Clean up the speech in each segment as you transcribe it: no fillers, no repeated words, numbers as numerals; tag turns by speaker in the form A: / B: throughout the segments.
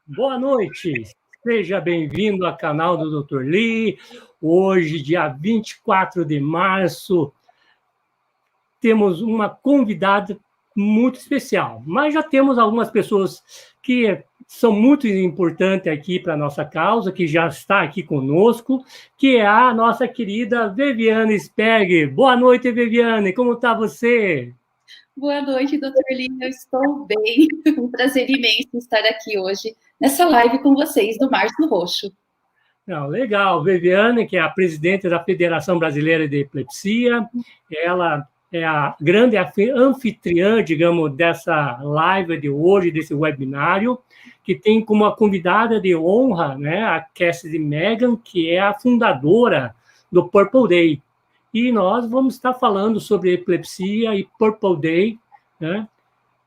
A: Boa noite, seja bem-vindo ao canal do Doutor Li. Hoje, dia 24 de março, temos uma convidada muito especial, mas já temos algumas pessoas que são muito importantes aqui para a nossa causa, que já está aqui conosco, que é a nossa querida Viviane Sperg. Boa noite, Viviane, como está você?
B: Boa noite, Doutor Li, eu estou bem. Um prazer imenso estar aqui hoje, nessa live com vocês, do Março Roxo.
A: Não, legal. Viviane, que é a presidente da Federação Brasileira de Epilepsia, ela é a grande anfitriã, digamos, dessa live de hoje, desse webinário, que tem como a convidada de honra, né, a Cassidy Megan, que é a fundadora do Purple Day. E nós vamos estar falando sobre epilepsia e Purple Day, né,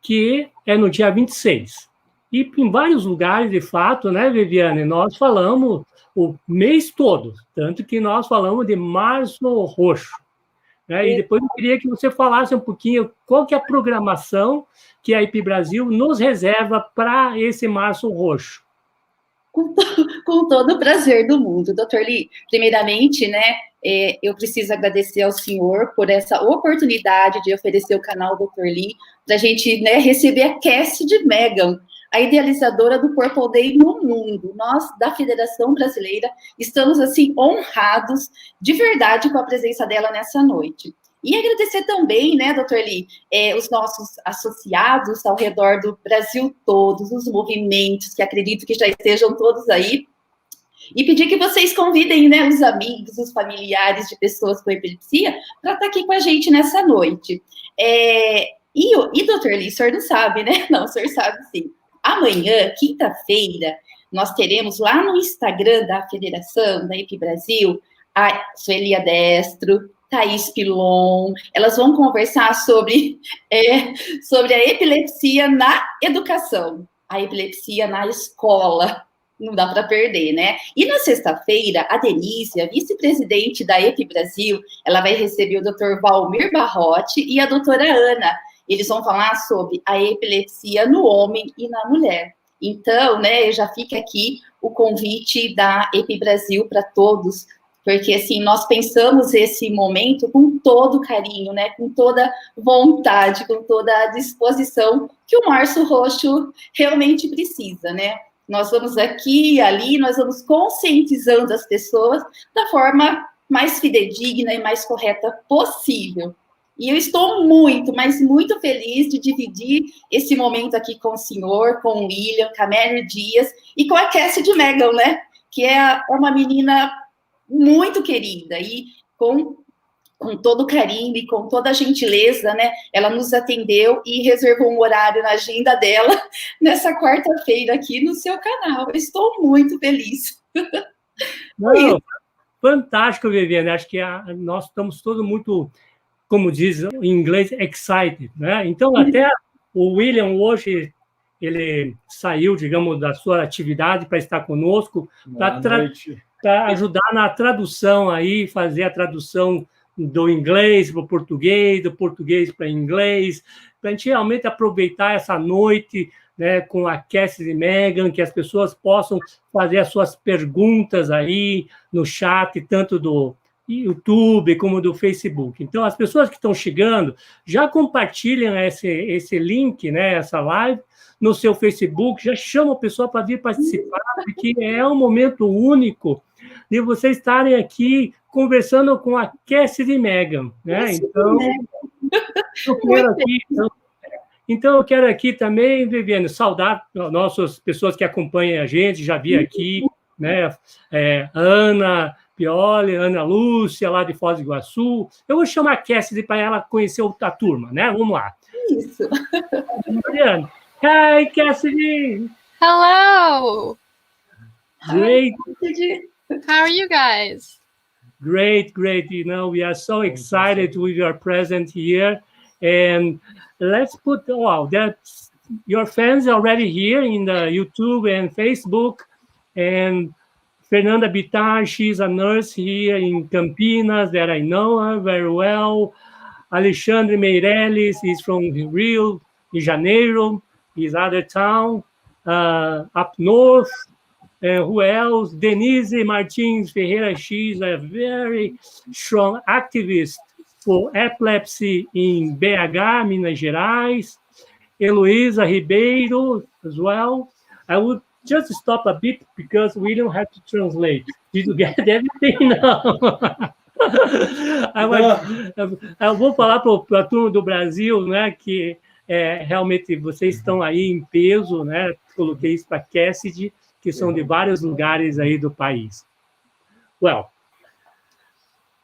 A: que é no dia 26. E em vários lugares, de fato, né, Viviane, nós falamos o mês todo, tanto que nós falamos de março roxo. Né? E depois eu queria que você falasse um pouquinho qual que é a programação que a Epibrasil nos reserva para esse março roxo.
B: Com todo o prazer do mundo, Doutor Li. Primeiramente, né, eu preciso agradecer ao senhor por essa oportunidade de oferecer o canal Doutor Li para a gente, né, receber a Cassidy Megan, a idealizadora do Purple Day no mundo. Nós, da Federação Brasileira, estamos, assim, honrados de verdade com a presença dela nessa noite. E agradecer também, né, Doutor Li, os nossos associados ao redor do Brasil todos, os movimentos, que acredito que já estejam todos aí, e pedir que vocês convidem, né, os amigos, os familiares de pessoas com epilepsia para estar aqui com a gente nessa noite. E Doutor Li, o senhor não sabe, né? Não, o senhor sabe sim. Amanhã, quinta-feira, nós teremos lá no Instagram da Federação, da Epibrasil, a Sueli Adestro, Thaís Pilon, elas vão conversar sobre a epilepsia na educação, a epilepsia na escola, não dá para perder, né? E na sexta-feira, a Denise, a vice-presidente da Epibrasil, ela vai receber o Dr. Valmir Barrote e a doutora Ana. Eles vão falar sobre a epilepsia no homem e na mulher. Então, né, já fica aqui o convite da Epibrasil para todos, porque, assim, nós pensamos esse momento com todo carinho, né, com toda vontade, com toda a disposição que o Março Roxo realmente precisa, né? Nós vamos aqui e ali, nós vamos conscientizando as pessoas da forma mais fidedigna e mais correta possível. E eu estou muito, mas muito feliz de dividir esse momento aqui com o senhor, com o William, com a Mary Dias e com a Cassidy Megan, né? Que é uma menina muito querida e com todo carinho e com toda a gentileza, né? Ela nos atendeu e reservou um horário na agenda dela nessa quarta-feira aqui no seu canal. Eu estou muito feliz.
A: Não, fantástico, Viviane. Acho que nós estamos todos muito, como diz em inglês, excited, né? Então, até o William hoje, ele saiu, digamos, da sua atividade para estar conosco, para ajudar na tradução aí, fazer a tradução do inglês para o português, do português para inglês, para a gente realmente aproveitar essa noite, né, com a Cassidy Megan, que as pessoas possam fazer as suas perguntas aí no chat, tanto do YouTube como do Facebook. Então, as pessoas que estão chegando, já compartilham esse link, né, essa live, no seu Facebook, já chama a pessoa para vir participar, porque é um momento único de vocês estarem aqui conversando com a Cassidy Megan, né? Então, eu quero aqui também, Viviane, saudar nossas pessoas que acompanham a gente, já vi aqui, né? Ana Pioli, Ana Lúcia, lá de Foz do Iguaçu. Eu vou chamar a Cassidy para ela conhecer a turma, né? Vamos lá.
B: Isso.
A: Mariana. Hi, Cassidy.
C: Hello.
A: Great.
C: How are you guys?
A: Great. You know, we are so excited with your presence here. And let's put, that's your fans already here in the YouTube and Facebook. And Fernanda Bittar, she's a nurse here in Campinas that I know her very well. Alexandre Meirelles is from Rio de Janeiro, his other town. up north. Who else? Denise Martins Ferreira X, a very strong activist for epilepsy in BH, Minas Gerais. Heloísa Ribeiro as well. I would just stop a bit because we don't have to translate. Did you get everything? Não. Eu vou falar para a turma do Brasil, né, que realmente vocês estão aí em peso, né? Coloquei isso para Cassidy, que são de vários lugares aí do país. Well,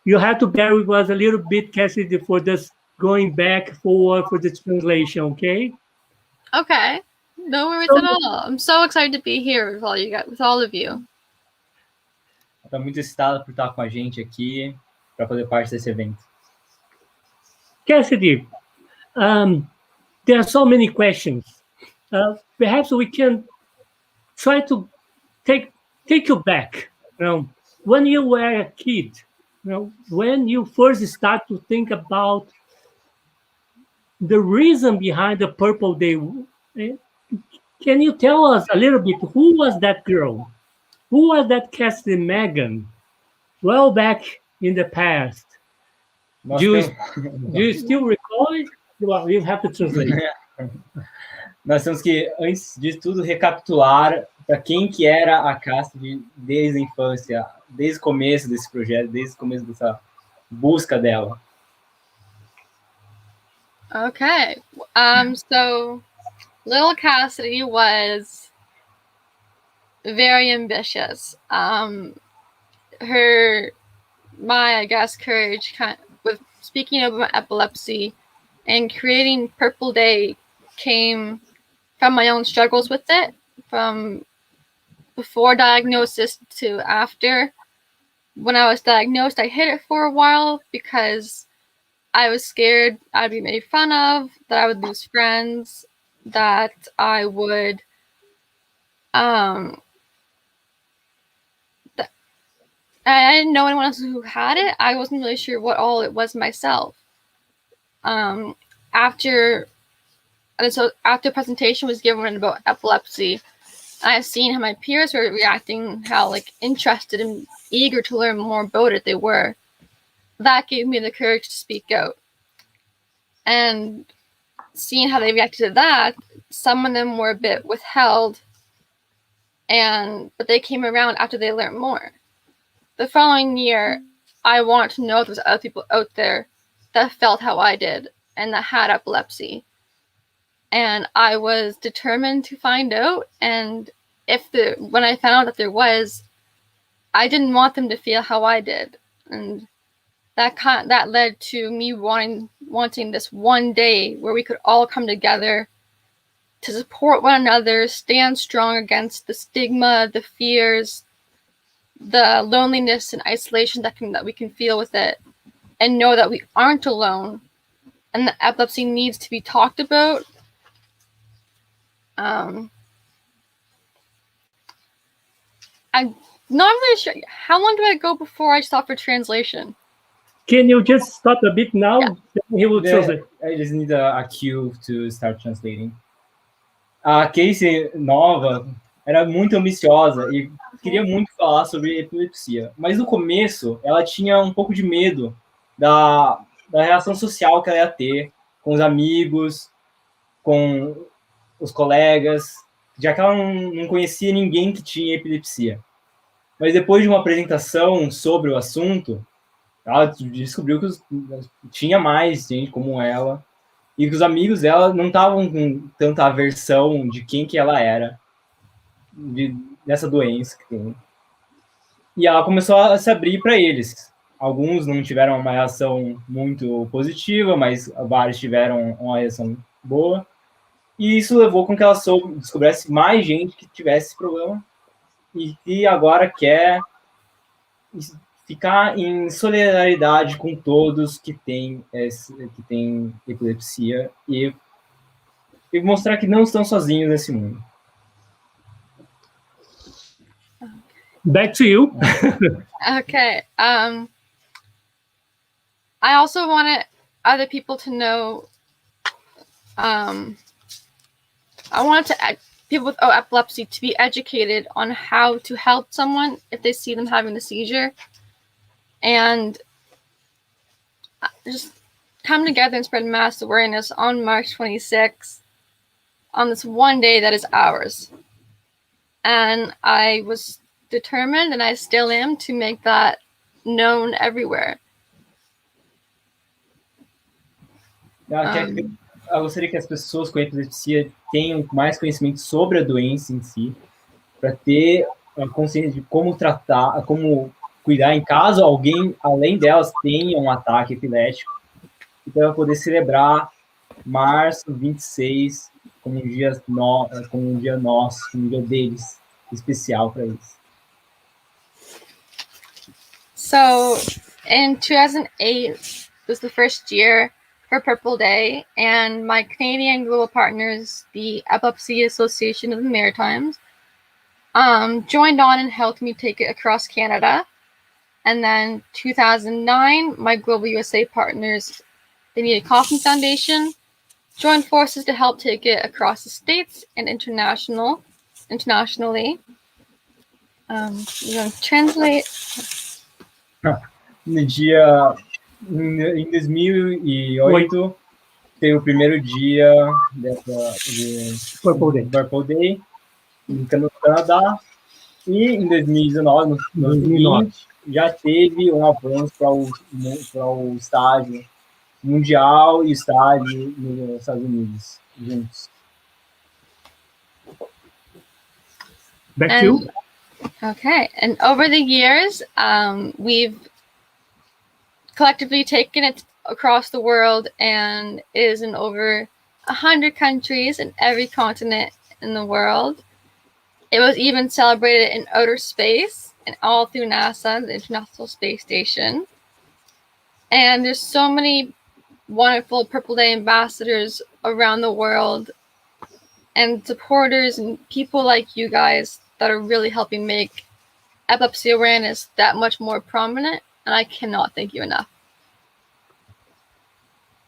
A: you have to bear with us a little bit, Cassidy, for this going back forward for the translation, okay?
C: Okay. No worries at all. I'm so excited to be here with all of you.
D: Estou muito excitado por estar com a gente aqui para fazer parte desse evento.
A: Cassidy, there are so many questions. Perhaps we can try to take you back. When you were a kid, when you first start to think about the reason behind the Purple Day, can you tell us a little bit, who was that girl? Who was that Cassidy Megan? Well, back in the past. Do you still recall it? Well, you have to translate.
D: Nós temos que, antes de tudo, recapitular para quem que era a Cassidy desde a infância, desde o começo desse projeto, desde o começo dessa busca dela.
C: Okay. So little Cassidy was very ambitious. My courage with speaking about epilepsy and creating Purple Day came from my own struggles with it, from before diagnosis to after. When I was diagnosed, I hid it for a while because I was scared I'd be made fun of, that I would lose friends, that I would I didn't know anyone else who had it. I wasn't really sure what all it was myself. After presentation was given about epilepsy, I've seen how my peers were reacting, how interested and eager to learn more about it they were. That gave me the courage to speak out. And seeing how they reacted to that, some of them were a bit withheld, but they came around after they learned more. The following year, I wanted to know if there was other people out there that felt how I did and that had epilepsy. And I was determined to find out. And when I found out that there was, I didn't want them to feel how I did. And that led to me wanting this one day where we could all come together to support one another, stand strong against the stigma, the fears, the loneliness and isolation that we can feel with it, and know that we aren't alone, and that epilepsy needs to be talked about. I'm not really sure. How long do I go before I stop for translation?
A: Can you just stop a bit now?
C: Yeah.
A: Then he will translate.
D: I just need a cue to start translating. A Casey nova era muito ambiciosa e queria muito falar sobre epilepsia, mas no começo ela tinha um pouco de medo da relação social que ela ia ter com os amigos, com os colegas, já que ela não conhecia ninguém que tinha epilepsia. Mas depois de uma apresentação sobre o assunto, ela descobriu que tinha mais gente como ela e que os amigos dela não estavam com tanta aversão de quem que ela era, dessa doença que tem. E ela começou a se abrir para eles. Alguns não tiveram uma reação muito positiva, mas vários tiveram uma reação boa. E isso levou com que ela descobrisse mais gente que tivesse esse problema e que agora quer ficar em solidariedade com todos que têm epilepsia e mostrar que não estão sozinhos nesse mundo.
A: Back to you.
C: Okay. I also wanted other people to know. I wanted to people with epilepsy to be educated on how to help someone if they see them having a seizure, and just come together and spread mass awareness on March 26th on this one day that is ours. And I was determined, and I still am, to make that known everywhere.
D: Eu gostaria que as pessoas com epilepsia tenham mais conhecimento sobre a doença em si, para ter a consciência de como tratar, como cuidar em caso alguém, além delas, tenha um ataque epilético. Então, eu poder celebrar março 26 como um dia nosso, como um dia deles, especial para eles.
C: So, in 2008 was the first year for Purple Day, and my Canadian global partners, the Epilepsy Association of the Maritimes, joined on and helped me take it across Canada. And then 2009, my global USA partners, the Needed Coffin Foundation, joined forces to help take it across the states and internationally. We're going to translate.
D: No dia, em 2008, tem o primeiro dia de Purple Day no Canadá, e em 2019, no 2020, já teve um avanço para o estágio mundial e estágio nos Estados Unidos juntos.
A: Back to you.
C: Okay, and over the years, we've collectively taken it across the world and is in over 100 countries in every continent in the world. It was even celebrated in outer space and all through NASA, the International Space Station. And there's so many wonderful Purple Day ambassadors around the world, and supporters and people like you guys that are really helping make epilepsy awareness that much more prominent, and I cannot thank you enough.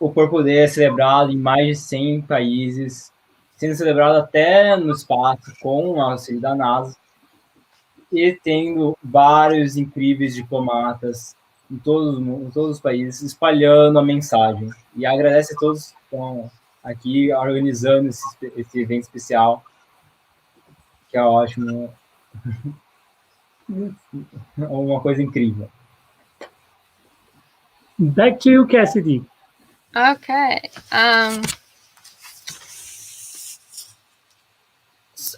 D: O Purple Day é celebrado em mais de 100 países, sendo celebrado até no espaço com o auxílio da NASA, e tendo vários incríveis diplomatas em todos os países espalhando a mensagem. E agradece a todos que estão aqui organizando esse evento especial, que é ótimo. Uma coisa incrível.
A: Back to you, Cassidy.
C: Okay.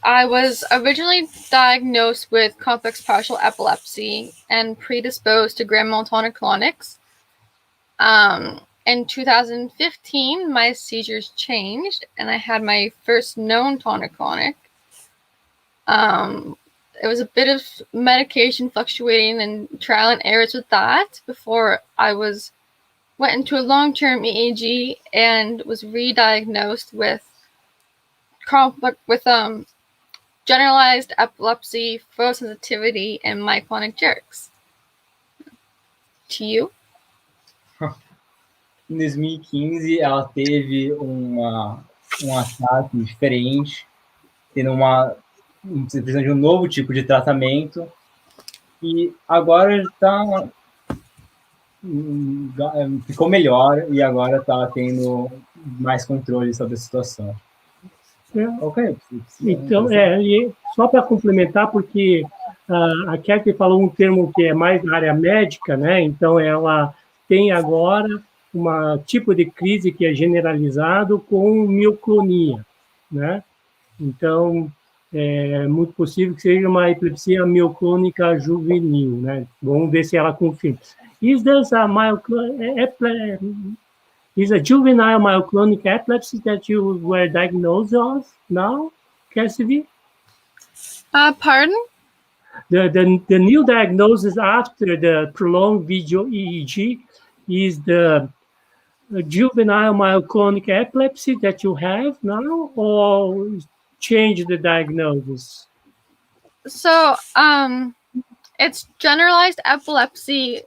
C: I was originally diagnosed with complex partial epilepsy and predisposed to grand mal tonic-clonics. In 2015, my seizures changed, and I had my first known tonic-clonic. It was a bit of medication fluctuating and trial and errors with that before I went into a long-term EEG and was re-diagnosed with generalized epilepsy, photosensitivity, and myoclonic jerks. To you?
D: Em 2015, ela teve um ataque diferente, precisando de um novo tipo de tratamento, e agora ficou melhor, e agora está tendo mais controle sobre a situação.
A: Okay. Então, só para complementar, porque a Kathy falou um termo que é mais na área médica, né? Então, ela tem agora um tipo de crise que é generalizado com mioclonia, né? Então, é muito possível que seja uma epilepsia mioclônica juvenil, né? Vamos ver se ela confirma. Is a juvenile myoclonic epilepsy that you were diagnosed of now, Cassidy?
C: Pardon?
A: The new diagnosis after the prolonged video EEG is the juvenile myoclonic epilepsy that you have now, or change the diagnosis?
C: So, it's generalized epilepsy,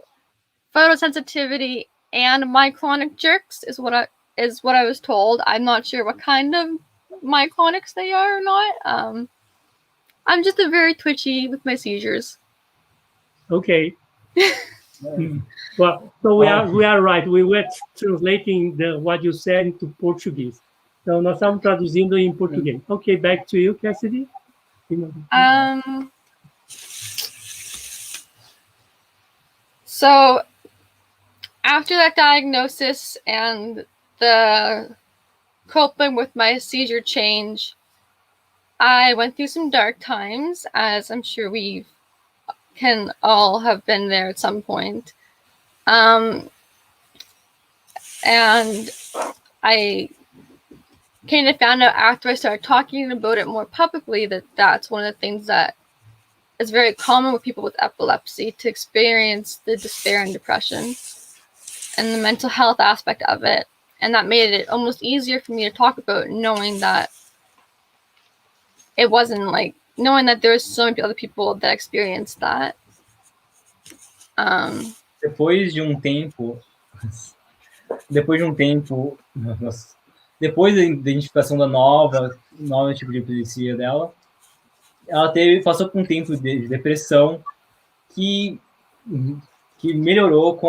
C: photosensitivity, and myoclonic jerks is what I was told. I'm not sure what kind of myoclonics they are or not. I'm just a very twitchy with my seizures.
A: Okay. Well, so we are right. We were translating what you said into Português. Então, nós estamos traduzindo em português. Okay, back to you, Cassidy.
C: So after that diagnosis and the coping with my seizure change, I went through some dark times, as I'm sure we can all have been there at some point. And I kind of found out after I started talking about it more publicly that that's one of the things that is very common with people with epilepsy, to experience the despair and depression and the mental health aspect of it. And that made it almost easier for me to talk about, knowing that it wasn't like, knowing that there was so many other people that experienced that.
D: Depois de um tempo, depois da identificação da nova tipo de epilepsia dela, ela passou por um tempo de depressão que melhorou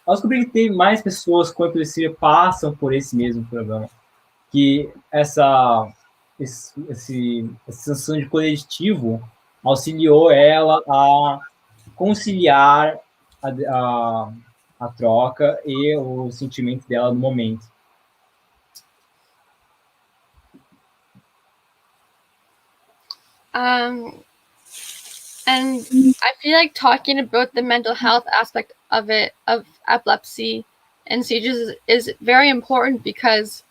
D: ao descobrir que tem mais pessoas com epilepsia passam por esse mesmo problema, que essa sensação de coletivo auxiliou ela a conciliar a troca e o sentimento dela no momento.
C: And I feel like talking about the mental health aspect of it, of epilepsy and seizures, is very important, because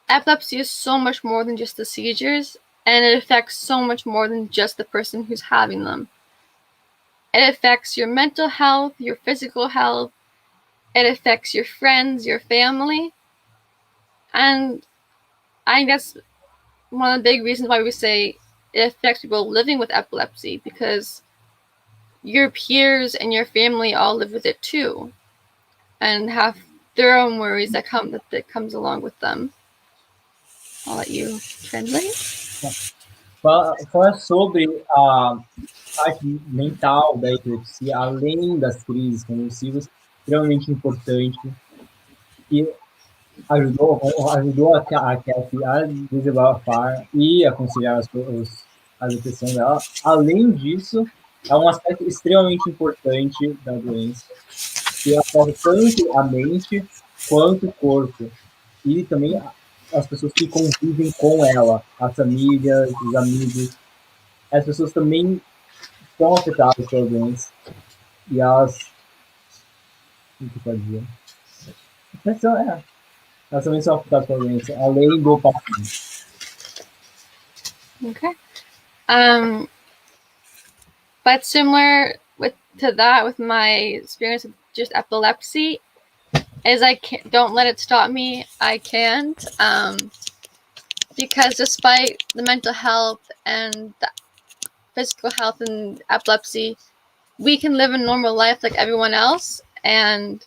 C: epilepsy is so much more than just the seizures, and it affects so much more than just the person who's having them. It affects your mental health, your physical health. It affects your friends, your family. And I think that's one of the big reasons why we say it affects people living with epilepsy, because your peers and your family all live with it too, and have their own worries that comes along with them. I'll let you translate.
D: Fala sobre a parte mental da epilepsia, além das crises convulsivas, extremamente importante, que ajudou a Cassie a desabafar e a conciliar a depressão dela. Além disso, é um aspecto extremamente importante da doença, que afeta tanto a mente quanto o corpo, e também as pessoas que convivem com ela, as famílias, os amigos. As pessoas também são afetadas pela doença, e elas... O que pode dizer? Elas também são afetadas pela doença, além do paciente.
C: Okay. But similar to that, with my experience with just epilepsy, is don't let it stop me. I can't, because despite the mental health and the physical health and epilepsy, we can live a normal life like everyone else, and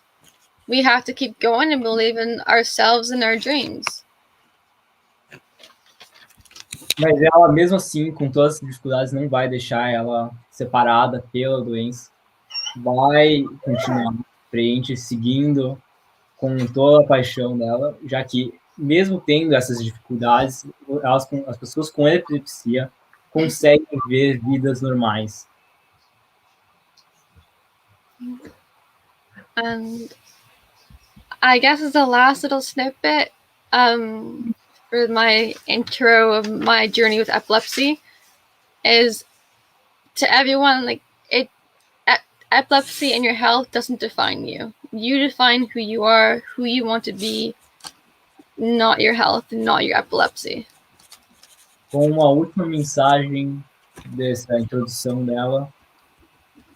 C: we have to keep going and believe in ourselves and our dreams.
D: Mas ela, mesmo assim, com todas as dificuldades, não vai deixar ela separada pela doença. Vai continuar à frente, seguindo com toda a paixão dela, já que, mesmo tendo essas dificuldades, as pessoas com epilepsia conseguem viver vidas normais.
C: And I guess as a last little snippet, for my intro of my journey with epilepsy, is to everyone, like, epilepsy and your health doesn't define you. You define who you are, who you want to be, not your health, not your epilepsy.
D: Com uma última mensagem dessa introdução dela,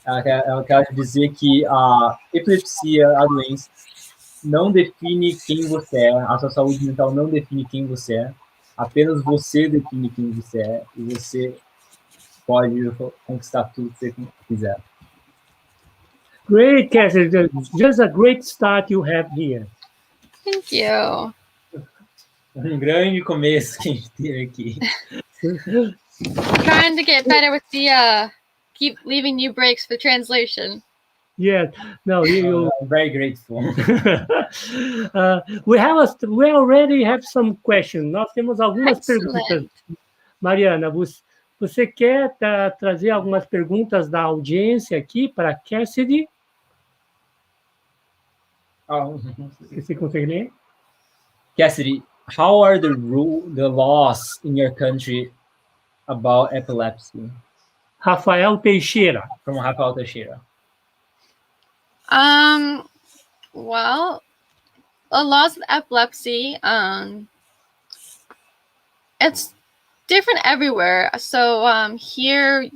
D: ela quer dizer que a epilepsia, a doença, não define quem você é, a sua saúde mental não define quem você é, apenas você define quem você é, e você pode conquistar tudo que você quiser.
A: Great, Cassidy. Just a great start you have here.
C: Thank you.
D: grande começo que a gente teve aqui.
C: Trying to get better with the keep leaving new breaks for translation.
A: Yeah, no,
D: I'm very grateful.
A: we already have some questions. Nós temos algumas
C: Excellent.
A: perguntas. Mariana, você quer trazer algumas perguntas da audiência aqui para Cassidy? Você consegue ler?
D: Cassidy, how are the laws in your country about epilepsy?
A: Rafael Teixeira.
D: From Rafael Teixeira.
C: Well, the laws of epilepsy, it's different everywhere. So, here,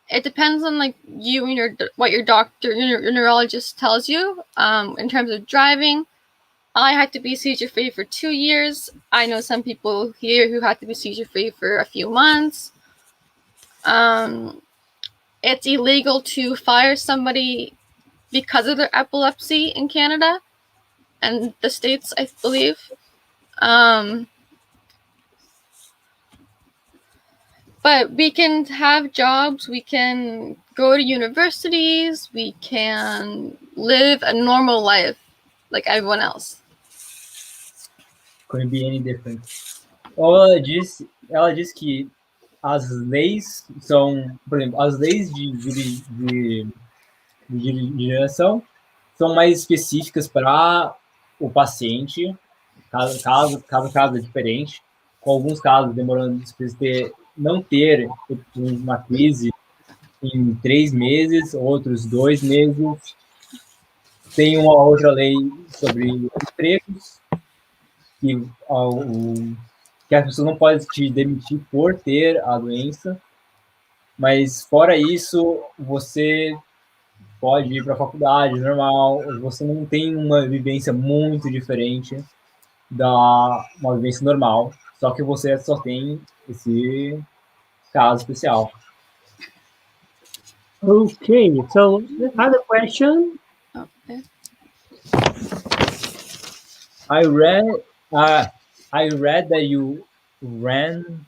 C: it depends on like you and what your doctor, your neurologist tells you. In terms of driving, I had to be seizure-free for 2 years. I know some people here who had to be seizure-free for a few months. It's illegal to fire somebody because of their epilepsy in Canada and the States, I believe. But we can have jobs, we can go to universities, we can live a normal life like everyone else.
D: Couldn't be any different. Ela disse que as leis são, por exemplo, as leis de direção são mais específicas para o paciente, caso é diferente, com alguns casos demorando não ter uma crise em 3 meses, outros 2 meses. Tem uma outra lei sobre empregos, que as pessoas não podem te demitir por ter a doença, mas fora isso, você pode ir para a faculdade normal, você não tem uma vivência muito diferente da uma vivência normal, só que você só tem esse caso especial.
A: Okay, so other question?
C: Okay.
D: I read that you ran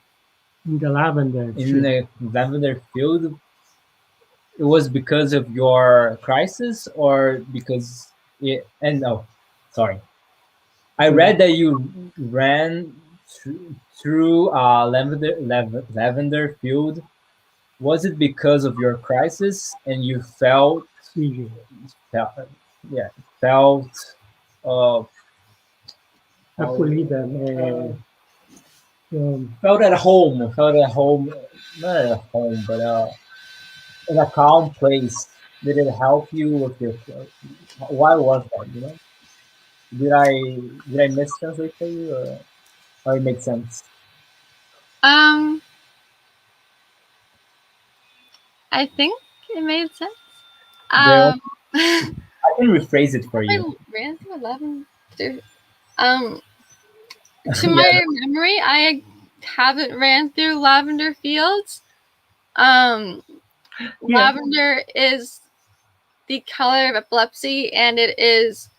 A: In the lavender.
D: in the lavender field. It was because of your crisis or because I read that you ran through a lavender field. Was it because of your crisis and you felt
A: Acolhida.
D: felt at home, not at home, but in a calm place? Did it help you with your? Why was that? You know, did I mistranslate for you, or it makes sense?
C: I think it made sense.
D: I can rephrase it for you.
C: I ran through 11. To my memory, I haven't ran through lavender fields. Lavender is the color of epilepsy, and it is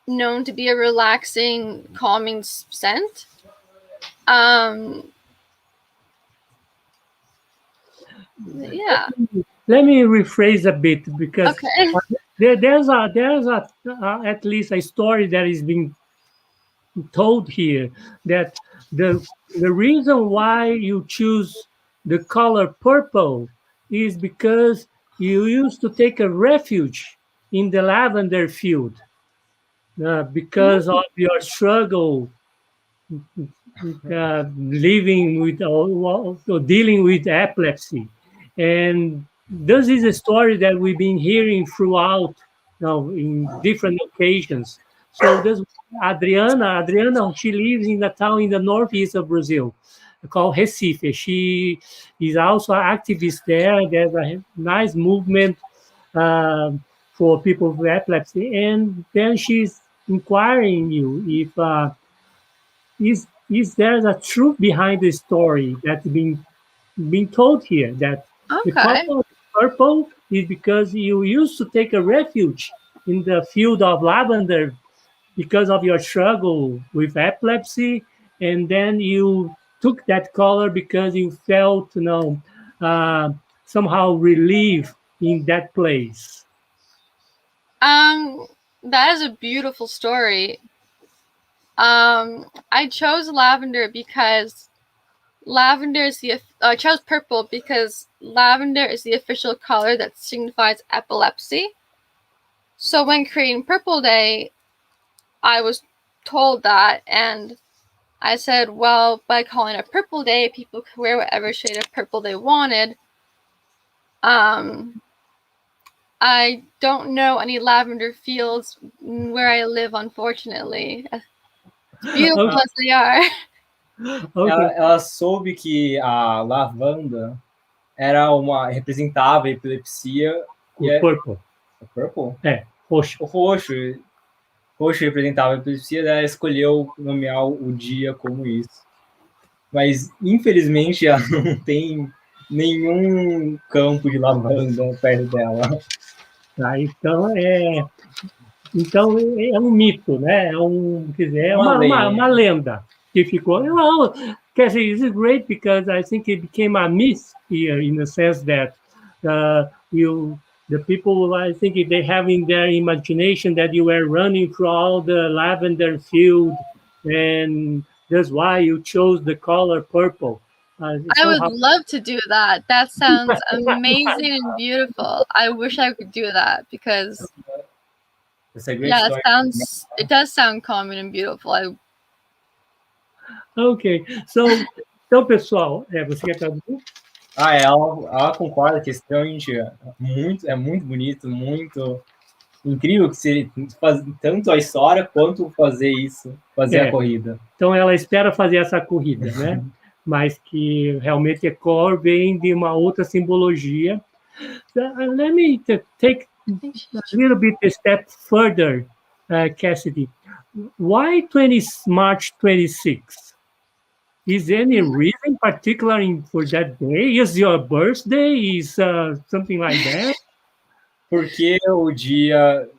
C: known to be a relaxing, calming scent. Yeah.
A: Let me rephrase a bit because
C: Okay.
A: there's at least a story that is being told here that the reason why you choose the color purple is because you used to take a refuge in the lavender field because of your struggle living with or dealing with epilepsy. And this is a story that we've been hearing throughout, in different occasions. So this Adriana, she lives in a town in the northeast of Brazil called Recife. She is also an activist there. There's a nice movement for people with epilepsy. And then she's inquiring you if is there a truth behind the story that's being told here, that the color purple is because you used to take a refuge in the field of lavender because of your struggle with epilepsy, and then you took that color because you felt, somehow relief in that place.
C: That is a beautiful story. I chose lavender because I chose purple because lavender is the official color that signifies epilepsy. So when creating Purple Day, I was told that, and I said, well, by calling it Purple Day, people could wear whatever shade of purple they wanted. I don't know any lavender fields where I live, unfortunately. As beautiful as they are.
A: Okay.
D: Ela soube que a lavanda representava a epilepsia.
A: O purple.
D: Purple?
A: Roxo.
D: O roxo representava a epilepsia, ela escolheu nomear o dia como isso. Mas, infelizmente, ela não tem nenhum campo de lavanda perto dela.
A: Então é um mito, né? É uma lenda que ficou. Cassidy, this is great because I think it became a myth here in the sense that the people, I think they have in their imagination that you were running through all the lavender field, and that's why you chose the color purple.
C: I would love to do that. That sounds amazing and beautiful. I wish I could do that because it does sound common and beautiful.
A: Ok. Então, pessoal, você quer traduzir?
D: Ela concorda que é muito bonito, muito incrível que se faz tanto a história quanto fazer a corrida.
A: Então ela espera fazer essa corrida, né? Mas que realmente a cor vem de uma outra simbologia. Let me take a little bit a step further, Cassidy. Why March 26th? Is there any reason particular for that day? Is your birthday? Is something like that?
D: Porque o dia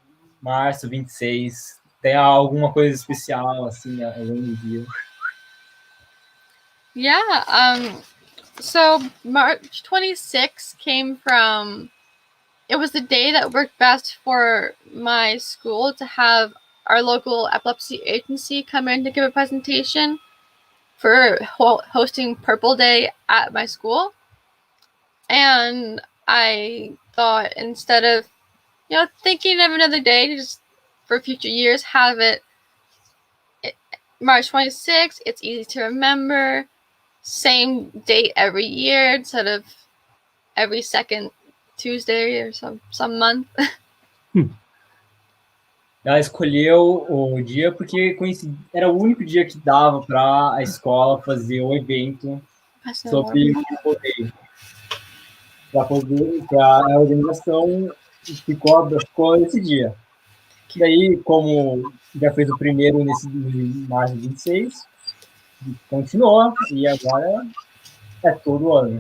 D: março 26 tem alguma coisa especial assim além do dia?
C: Yeah, so March 26th came from, it was the day that worked best for my school to have our local epilepsy agency come in to give a presentation for hosting Purple Day at my school. And I thought, instead of, thinking of another day just for future years, have it March 26th. It's easy to remember. Same date every year instead of every second Tuesday or some month.
D: Ela escolheu o dia porque era o único dia que dava para a escola fazer o evento sobre o poder. Para a organização ficou esse dia. Daí, como já fez o primeiro nesse março 26, continuou e agora é todo ano.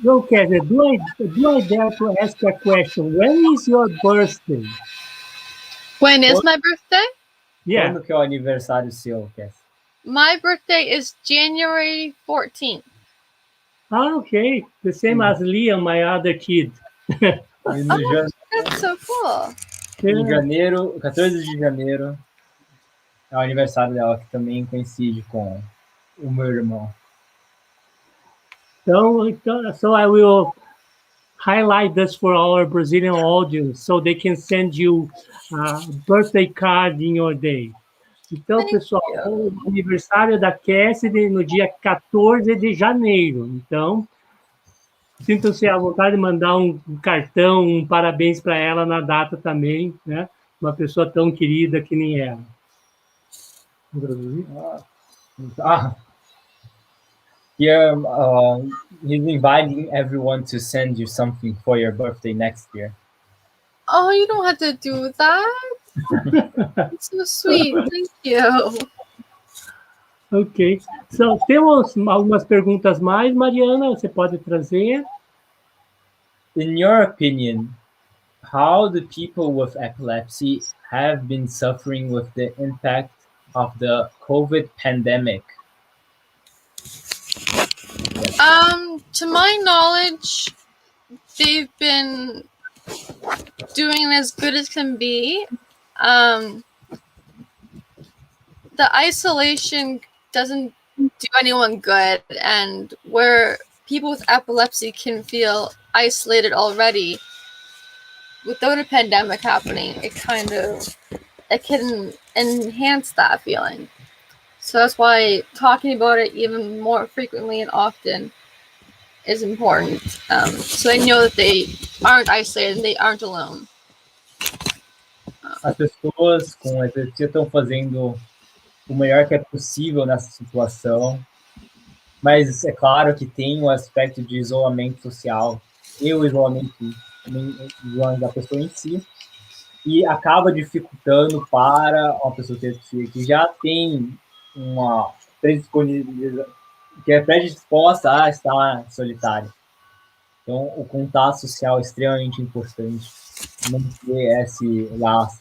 A: So, Cassidy, do I dare to ask a question? When is your birthday?
C: When is my birthday?
A: Yeah.
D: Quando que é o aniversário seu, Cassidy?
C: My birthday is January 14th.
A: Okay. The same as Liam, my other kid.
C: That's so cool.
D: Em janeiro, 14 de janeiro, é o aniversário dela, que também coincide com o meu irmão.
A: So I will highlight this for our Brazilian audience so they can send you a birthday card in your day. Então, pessoal, o aniversário da Cassidy no dia 14 de janeiro. Então, sintam-se à vontade de mandar um cartão, um parabéns para ela na data também, né? Uma pessoa tão querida que nem ela.
D: Here, he's inviting everyone to send you something for your birthday next year.
C: Oh, you don't have to do that. It's so sweet. Thank you.
A: Ok. So, temos algumas perguntas mais, Mariana, você pode trazer?
D: In your opinion, how the people with epilepsy have been suffering with the impact of the COVID pandemic.
C: To my knowledge, they've been doing as good as can be. The isolation doesn't do anyone good, and where people with epilepsy can feel isolated already, without a pandemic happening, it can enhance that feeling. So that's why talking about it even more frequently and often is important. So they know that they aren't isolated and they aren't alone.
D: As pessoas com epilepsia estão fazendo o melhor que é possível nessa situação, mas é claro que tem um aspecto de isolamento social e o isolamento da pessoa em si, e acaba dificultando para uma pessoa que já tem uma predisposição, que é predisposta a estar solitária. Então, o contato social é extremamente importante, manter esse laço.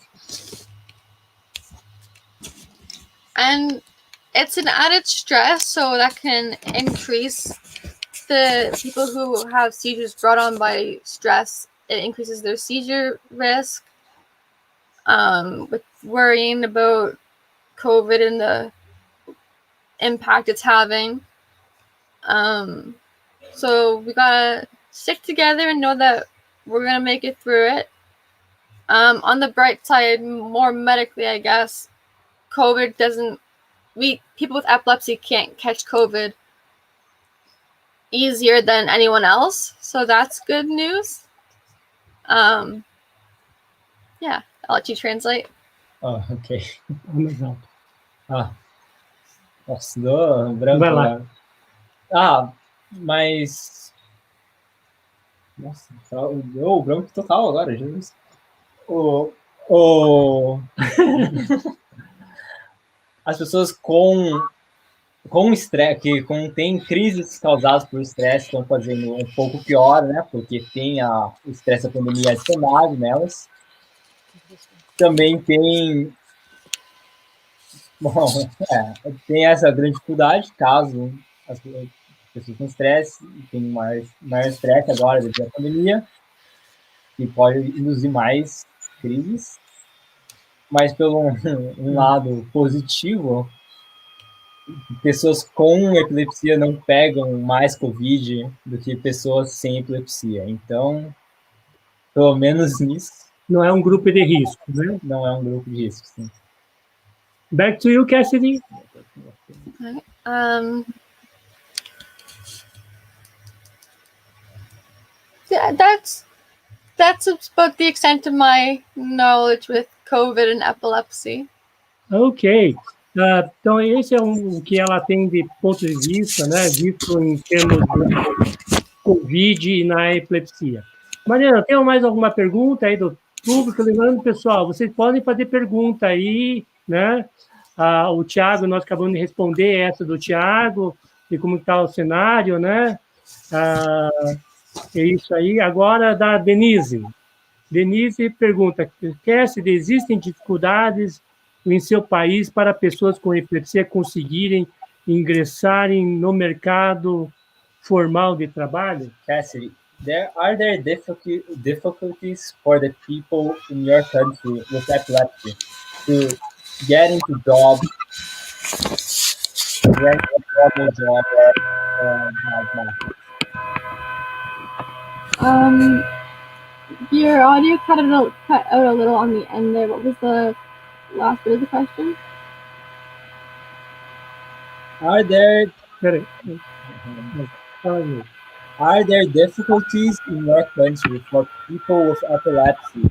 C: And it's an added stress, so that can increase the people who have seizures brought on by stress. It increases their seizure risk, with worrying about COVID and the impact it's having. So we gotta stick together and know that we're gonna make it through it. On the bright side, more medically, I guess, people with epilepsy can't catch COVID easier than anyone else, so that's good news. Yeah, I'll let you translate.
D: Oh, ok.
A: Ah,
D: Nossa, deu branco
A: vai lá.
D: agora. Ah, mas... Nossa, deu branco total agora, Jesus. As pessoas com estresse, que tem crises causadas por estresse, estão fazendo um pouco pior, né? Porque tem o estresse da pandemia adicionado nelas. Também tem... Bom, tem essa grande dificuldade, caso as pessoas com estresse, tem maior estresse agora devido à pandemia, que pode induzir mais crises. Mas pelo um lado positivo, pessoas com epilepsia não pegam mais Covid do que pessoas sem epilepsia. Então, pelo menos nisso...
A: Não é um grupo de risco, né?
D: Não é um grupo de risco, sim.
A: Back to you, Cassidy.
C: Yeah, that's about the extent of my knowledge with COVID and epilepsy.
A: Ok. Então, esse é o que ela tem de ponto de vista, né? Visto em termos de Covid e na epilepsia. Mariana, tem mais alguma pergunta aí do público? Lembrando, pessoal, vocês podem fazer pergunta aí, né? O Tiago, nós acabamos de responder essa do Tiago, e como está o cenário, né? É isso aí. Agora, da Denise. Denise pergunta, Cassidy, existem dificuldades em seu país para pessoas com epilepsia conseguirem ingressarem no mercado formal de trabalho?
D: Cassidy, are there difficulties for the people in your country with epilepsy to get into jobs, get a formal job,
C: Your audio cut out a little on the end there. What was the last bit of the question?
D: Are there difficulties in your country for people with epilepsy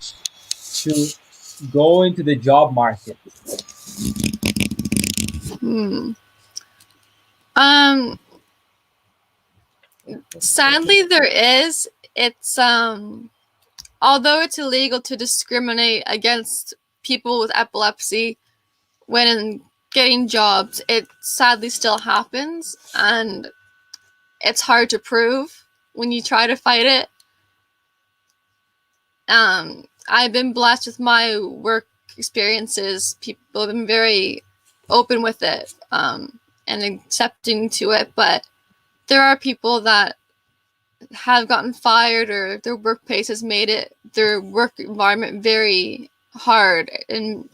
D: to go into the job market?
C: Sadly, there is. It's although it's illegal to discriminate against people with epilepsy when getting jobs, it sadly still happens, and it's hard to prove when you try to fight it. I've been blessed with my work experiences. People have been very open with it and accepting to it, but there are people that have gotten fired or their workplace has made their work environment very hard and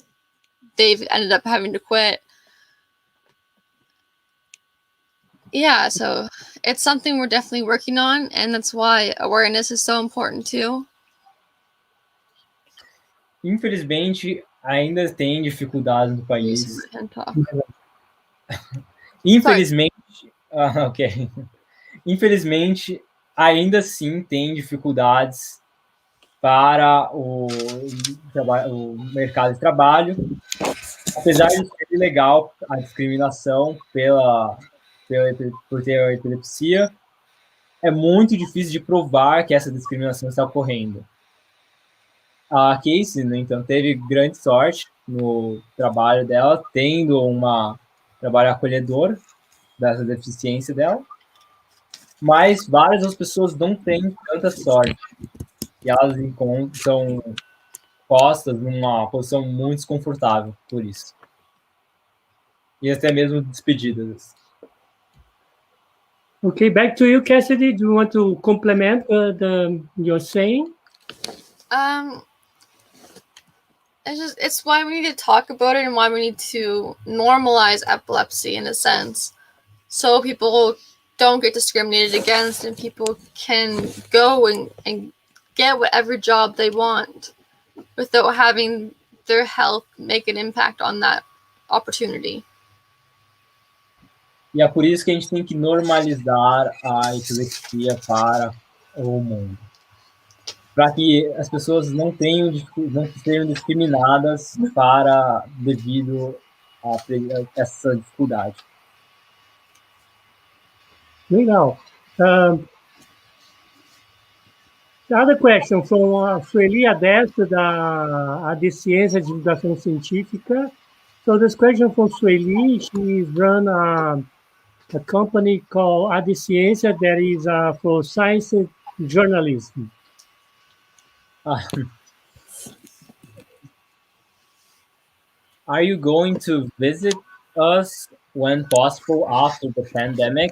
C: they've ended up having to quit. Yeah, so it's something we're definitely working on, and that's why awareness is so important too.
D: Infelizmente, ainda tem dificuldades no país.
C: Use my hand talk.
D: Infelizmente, ok. Infelizmente, ainda assim tem dificuldades para o mercado de trabalho, apesar de ser ilegal a discriminação por ter epilepsia, é muito difícil de provar que essa discriminação está ocorrendo. A Casey, no entanto, teve grande sorte no trabalho dela, tendo um trabalho acolhedor dessa deficiência dela, mas várias das pessoas não têm tanta sorte e elas são postas numa posição muito desconfortável por isso. E até mesmo despedidas.
A: Okay, back to you, Cassidy. Do you want to complement your saying?
C: It's why we need to talk about it and why we need to normalize epilepsy in a sense, so people don't get discriminated against and people can go and get whatever job they want without having their health make an impact on that opportunity.
D: E é por isso que a gente tem que normalizar a epilepsia para o mundo. Para que as pessoas não sejam discriminadas devido a essa dificuldade.
A: Legal. The other question from Sueli Adesto, da Ciência de Divulgação Científica. So this question from Sueli, she's run a company called Adciencia that is for science journalism.
D: Are you going to visit us when possible after the pandemic?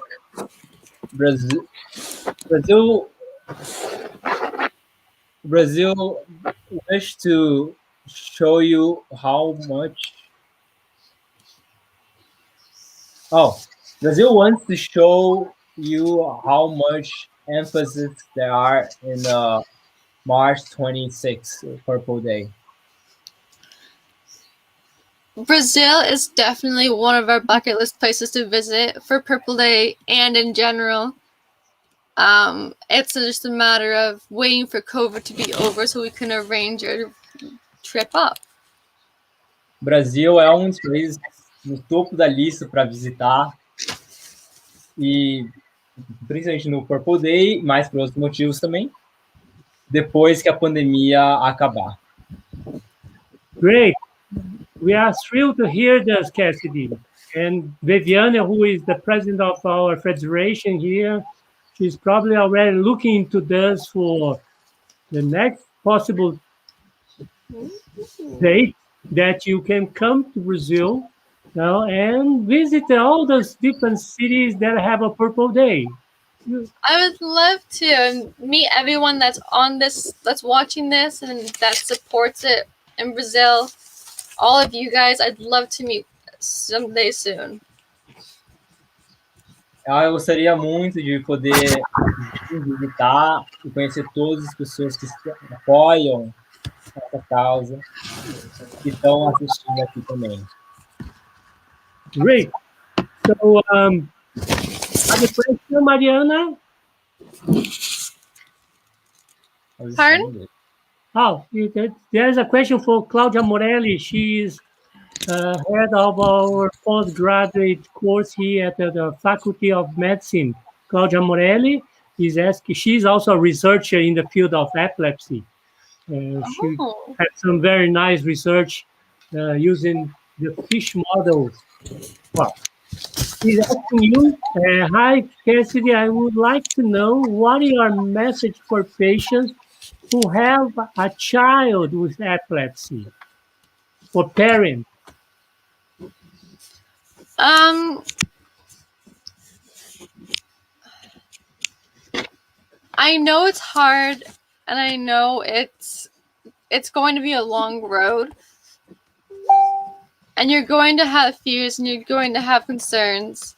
D: Brazil wish to show you how much. Brazil wants to show you how much emphasis there are in the March 26th Purple Day.
C: Brazil is definitely one of our bucket list places to visit for Purple Day and in general. It's just a matter of waiting for COVID to be over so we can arrange our trip up.
D: Brasil é dos países no topo da lista para visitar, e principalmente no Purple Day, mas por outros motivos também, depois que a pandemia acabar.
A: Great. We are thrilled to hear this, Cassidy. And Viviane, who is the president of our federation here, she's probably already looking into this for the next possible date that you can come to Brazil now and visit all those different cities that have a Purple Day.
C: I would love to meet everyone that's watching this and that supports it in Brazil. All of you guys, I'd love to meet someday soon.
D: Eu gostaria muito de poder visitar e conhecer todas as pessoas que apoiam essa causa e estão assistindo aqui também.
A: Great. So, other question, Mariana?
C: Pardon?
A: Oh, there's a question for Claudia Morelli. She's head of our postgraduate course here at the Faculty of Medicine. Claudia Morelli is asking, she's also a researcher in the field of epilepsy. She had some very nice research using the fish models. Well, she's asking you, hi, Cassidy, I would like to know what is your message for patients who have a child with epilepsy, or parent?
C: I know it's hard, and I know it's going to be a long road, and you're going to have fears, and you're going to have concerns,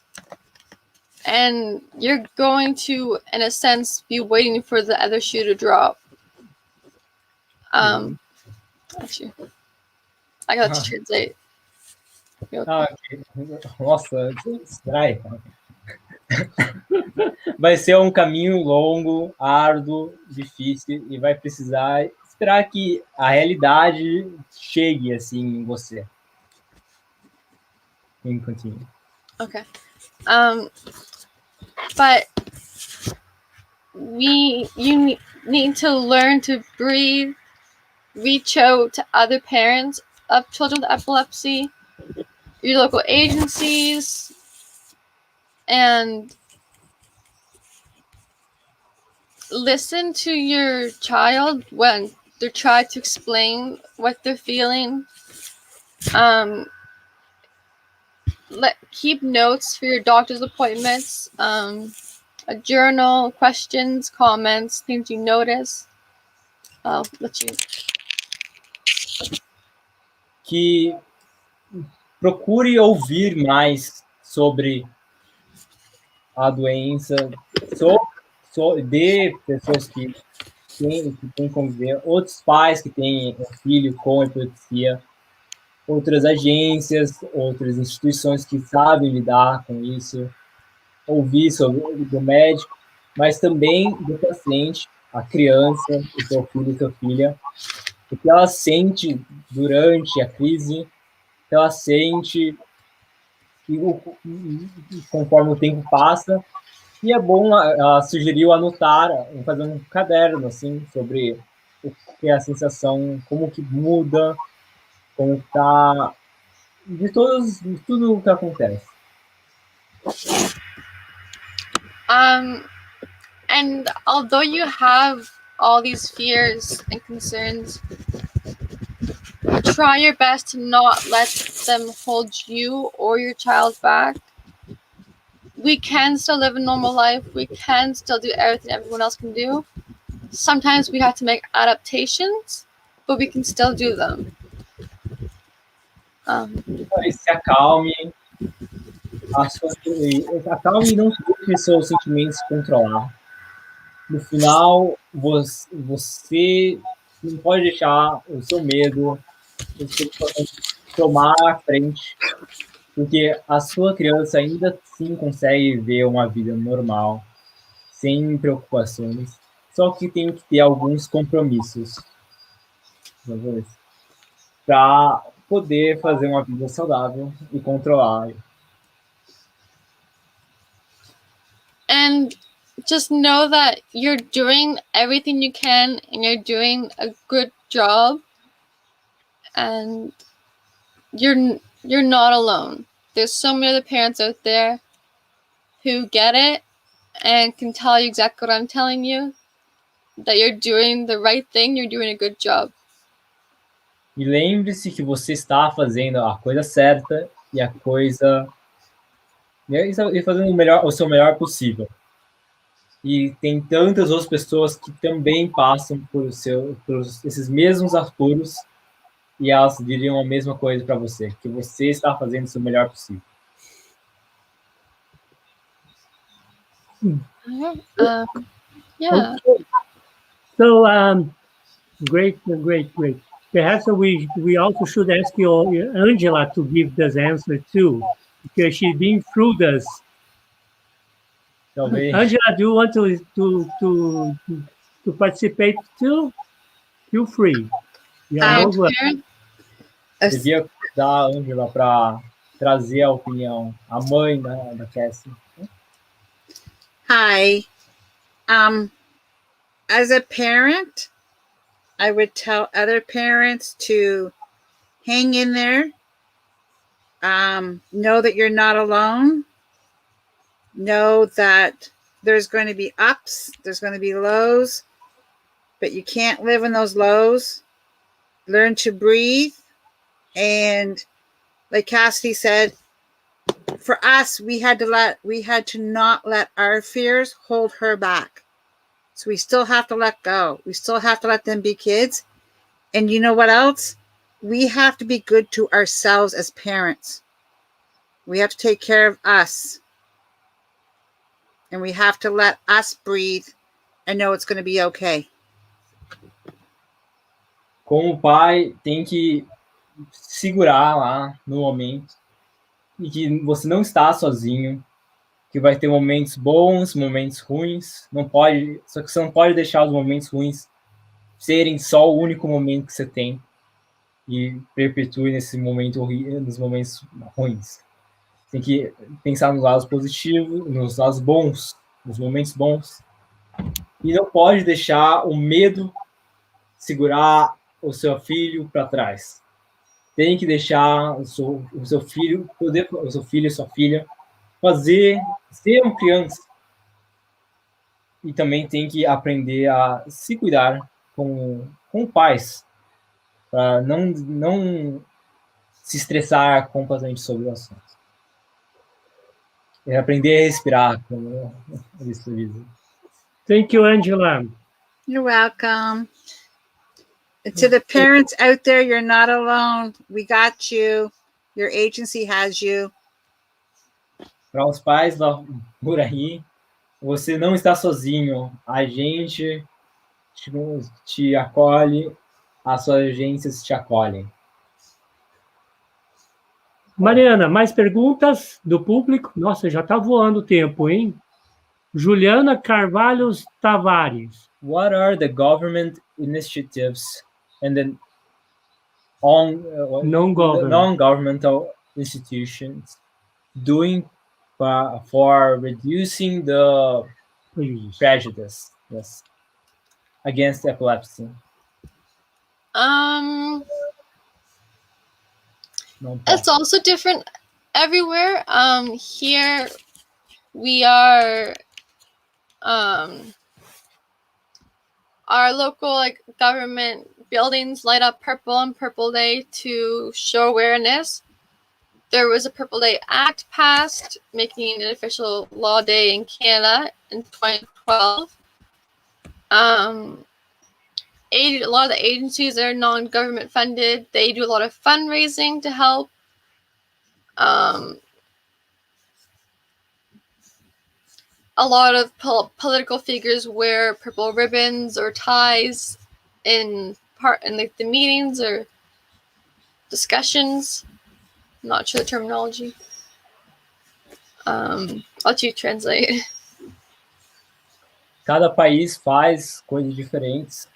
C: and you're going to, in a sense, be waiting for the other shoe to drop. Actually, I got to translate.
D: Ok. Nossa, distrai. Vai ser um caminho longo, árduo, difícil, e vai precisar esperar que a realidade chegue assim em você. Continue.
C: Okay. But you need to learn to breathe, reach out to other parents of children with epilepsy, your local agencies, and listen to your child when they're trying to explain what they're feeling. Keep notes for your doctor's appointments, a journal, questions, comments, things you notice. I'll let you.
D: Que procure ouvir mais sobre a doença, de pessoas que têm conviver, outros pais que têm um filho com epilepsia, outras agências, outras instituições que sabem lidar com isso, ouvir sobre do médico, mas também do paciente, a criança, o seu filho e sua filha, o que ela sente durante a crise, o que ela sente conforme o tempo passa. E é bom, ela sugeriu anotar, fazer um caderno, assim, sobre o que é a sensação, como que muda, como está, de tudo o que acontece.
C: And although you have all these fears and concerns, try your best to not let them hold you or your child back. We can still live a normal life. We can still do everything everyone else can do. Sometimes we have to make adaptations, but we can still do them.
D: Se acalme, acalme e não deixe seus sentimentos controlar. No final, você não pode deixar o seu medo tomar a frente, porque a sua criança ainda sim consegue ver uma vida normal, sem preocupações, só que tem que ter alguns compromissos para poder fazer uma vida saudável e controlar.
C: And just know that you're doing everything you can, and you're doing a good job, and you're not alone. There's so many other parents out there who get it and can tell you exactly what I'm telling you, that you're doing the right thing, you're doing a good job.
D: E lembre-se que você está fazendo a coisa certa e a coisa e fazendo o seu melhor possível. E tem tantas outras pessoas que também passam por esses mesmos apuros, e elas diriam a mesma coisa para você, que você está fazendo o seu melhor possível.
C: Yeah.
A: Okay. So, great. Perhaps we also should ask your Angela to give this answer too, because she's been through this.
D: Talvez.
A: Angela, do you want to participate too? Feel free.
D: Devia dar a Angela para trazer a opinião, a mãe da Cassie.
E: Hi. As a parent, I would tell other parents to hang in there. Know that you're not alone. Know that there's going to be ups, there's going to be lows, but you can't live in those lows. Learn to breathe. And like Cassidy said, for us, we had to not let our fears hold her back. So we still have to let go. We still have to let them be kids. And you know what else? We have to be good to ourselves as parents. We have to take care of us. And we have to let us breathe and know it's going to be okay.
D: Como pai, tem que segurar lá no momento e que você não está sozinho, que vai ter momentos bons, momentos ruins, só que você não pode deixar os momentos ruins serem só o único momento que você tem e perpetue nesse momento nos momentos ruins. Tem que pensar nos lados positivos, nos lados bons, nos momentos bons, e não pode deixar o medo segurar o seu filho para trás. Tem que deixar o seu filho e sua filha ser uma criança. E também tem que aprender a se cuidar com pais, para não se estressar completamente sobre o assunto. É aprender a respirar, como eles dizem.
A: Thank you, Angela.
E: You're welcome. And to the parents out there, you're not alone. We got you. Your agency has you.
D: Para os pais lá por aí, você não está sozinho. A gente te acolhe, as suas agências te acolhem.
A: Mariana, mais perguntas do público? Nossa, já está voando o tempo, hein? Juliana Carvalho Tavares.
D: What are the government initiatives and the non-governmental institutions doing for reducing the prejudice against epilepsy?
C: It's also different everywhere. Here we are, our local government buildings light up purple on Purple Day to show awareness. There was a Purple Day Act passed, making an official law day in Canada in 2012. A lot of the agencies are non-government funded. They do a lot of fundraising to help. A lot of political figures wear purple ribbons or ties in the meetings or discussions. I'm not sure the terminology. I'll let you translate.
D: Cada país faz coisas diferentes.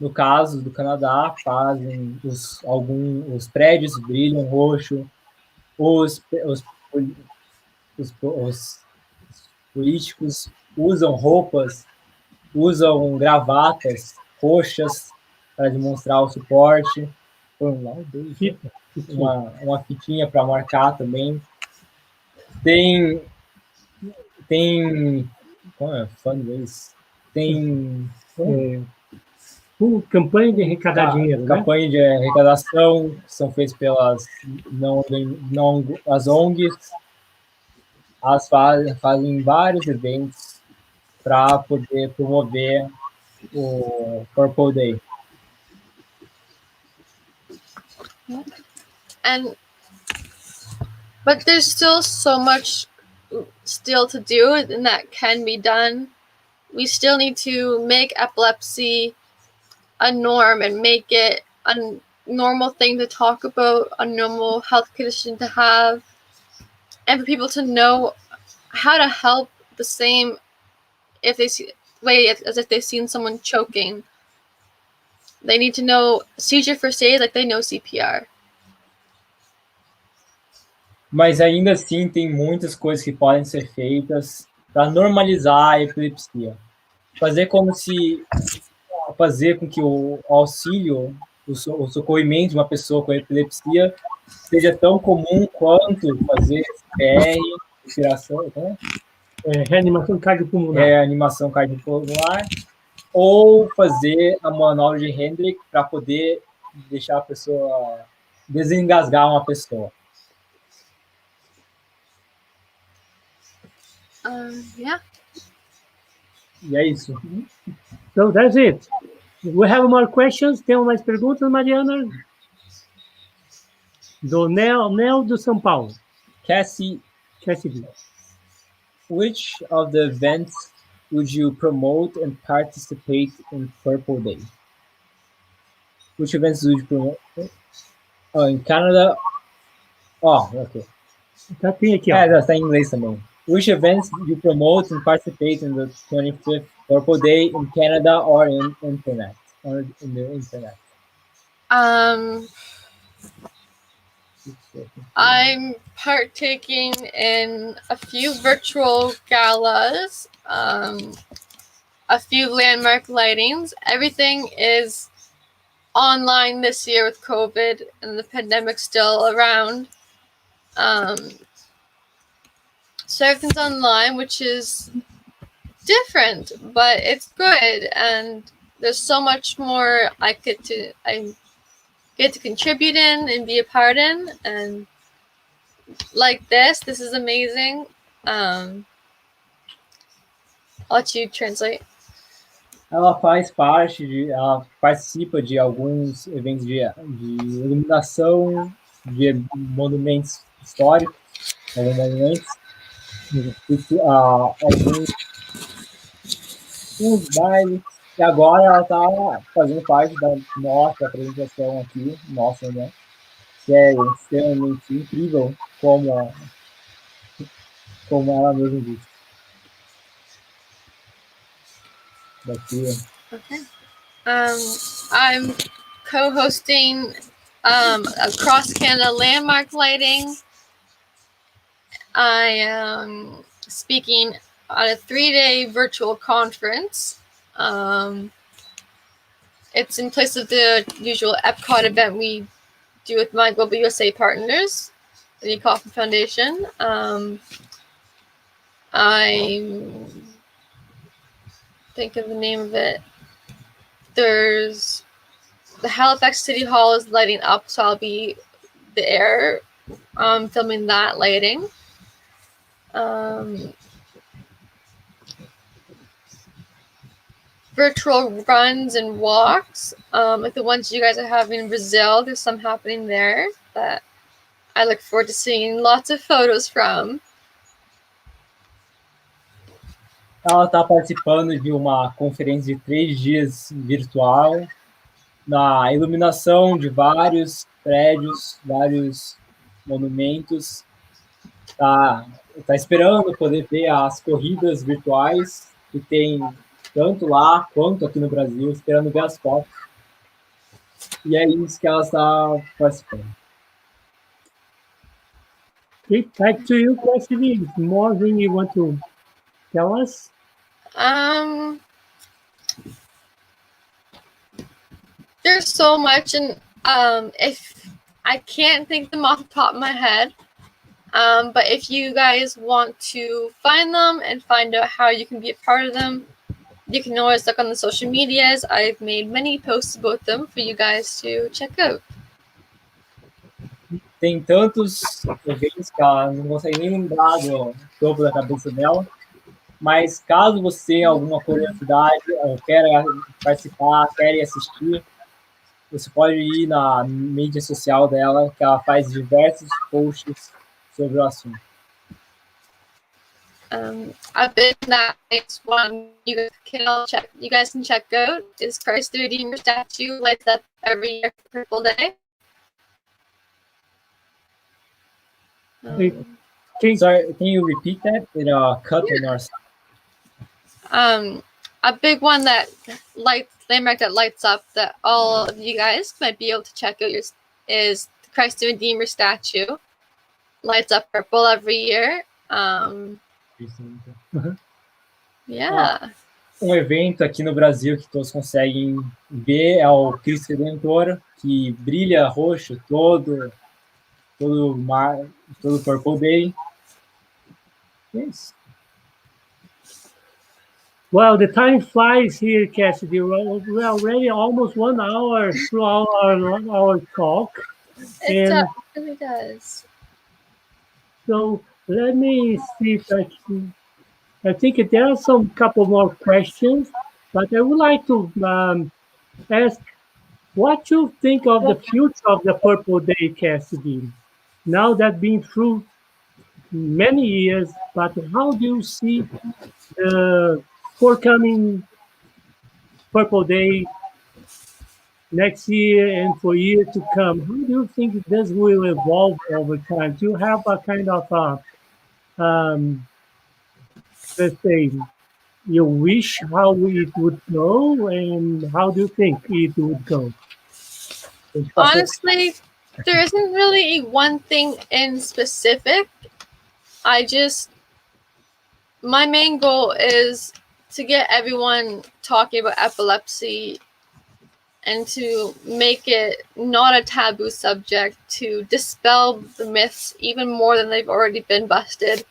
D: No caso do Canadá, fazem os prédios brilham roxo, os políticos usam roupas, usam gravatas roxas para demonstrar o suporte. Uma fitinha para marcar também. Tem como é? Fundraise. Tem
A: campanha de arrecadar dinheiro,
D: campanha de arrecadação que são feitas pelas as ONGs. Elas fazem vários eventos para poder promover o Purple Day.
C: But there's still so much still to do, and that can be done. We still need to make epilepsy a norm and make it a normal thing to talk about, a normal health condition to have, and for people to know how to help the same as if they've seen someone choking. They need to know seizure first aid like they know CPR.
D: Mas ainda assim tem muitas coisas que podem ser feitas para normalizar a epilepsia. Fazer com que o auxílio, o socorrimento de uma pessoa com epilepsia seja tão comum quanto fazer CPR, respiração,
A: reanimação cardiopulmonar.
D: Reanimação cardiopulmonar. ou fazer a manobra de Hendrick para poder deixar a pessoa, desengasgar uma pessoa.
C: Yeah.
D: E é isso.
A: So that's it. We have more questions. Tem mais perguntas, Mariana? Do Nel do São Paulo.
D: Cassidy, which of the events would you promote and participate in Purple Day? Which events would you promote? Oh, in Canada. Oh, okay.
A: Tá, tem aqui, ó.
D: É, está em inglês também. Which events do you promote and participate in the 25th Purple Day in Canada or in internet? Or in the internet?
C: I'm partaking in a few virtual galas, a few landmark lightings. Everything is online this year with COVID and the pandemic still around. So everything's online, which is different, but it's good. And there's so much more I get to contribute in and be a part in. And like this is amazing. I'll let you translate.
D: Ela faz parte ela participa de alguns eventos de iluminação de monumentos históricos, alguns monumentos, alguns bailes, e agora ela está fazendo parte da nossa apresentação aqui, nossa, né? Que é extremamente incrível, como ela mesma disse. Daqui.
C: Okay. I'm co-hosting a Cross Canada landmark lighting. I am speaking at a 3-day virtual conference. It's in place of the usual Epcot event we do with my Global USA partners, the Coffin Foundation. I think of the name of it. There's the Halifax City Hall is lighting up, so I'll be there filming that lighting. Virtual runs and walks, like the ones you guys are having in Brazil. There's some happening there that I look forward to seeing lots of photos from.
D: Ela está participando de uma conferência de 3 dias virtual, na iluminação de vários prédios, vários monumentos. Tá esperando poder ver as corridas virtuais que tem tanto lá quanto aqui no Brasil, esperando ver as fotos. E é isso que ela está participando.
A: Okay, back to you, Cassidy. More thing you want to tell us?
C: There's so much, and if I can't think them off the top of my head, but if you guys want to find them and find out how you can be a part of them, you can always look on the social medias. I've made many posts about them for you guys to check out.
D: Tem tantos eventos que ela não consegue nem lembrar do topo da cabeça dela, mas caso você tenha alguma curiosidade, ou queira participar, queira assistir, você pode ir na mídia social dela, que ela faz diversos posts sobre o assunto.
C: I've been that one you guys can check out is Christ the Redeemer statue lights up every year for Purple Day.
D: Sorry, can you repeat that? It cut in our
C: a big one that landmark that lights up that all of you guys might be able to check out is the Christ the Redeemer statue. Lights up purple every year. Yeah.
D: Evento aqui no Brasil que todos conseguem ver é o Cristo Redentor, que brilha roxo todo Purple Day. Yes.
A: Well, the time flies here, Cassidy. We're already almost 1 hour through our talk.
C: It
A: And
C: really does.
A: so let me see if I think there are some couple more questions, but I would like to ask what you think of the future of the Purple Day, Cassidy. Now that been through many years, but how do you see the forthcoming Purple Day next year and for years to come? How do you think this will evolve over time? Do you have a kind of let's say, you wish how it would go, and how do you think it would go?
C: Honestly, there isn't really one thing in specific. My main goal is to get everyone talking about epilepsy and to make it not a taboo subject, to dispel the myths even more than they've already been busted.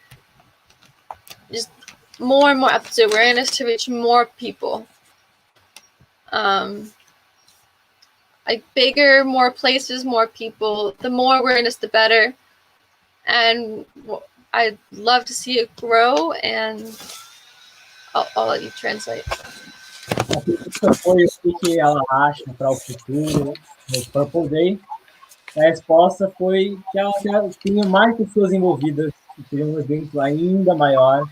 C: Just more and more episode awareness to reach more people. Like bigger, more places, more people. The more awareness, the better. And I'd love to see it grow, and I'll let you translate.
D: Essa foi o que ela acha para o futuro no Purple Day. A resposta foi que ela tinha mais pessoas envolvidas, que teria um evento ainda maior,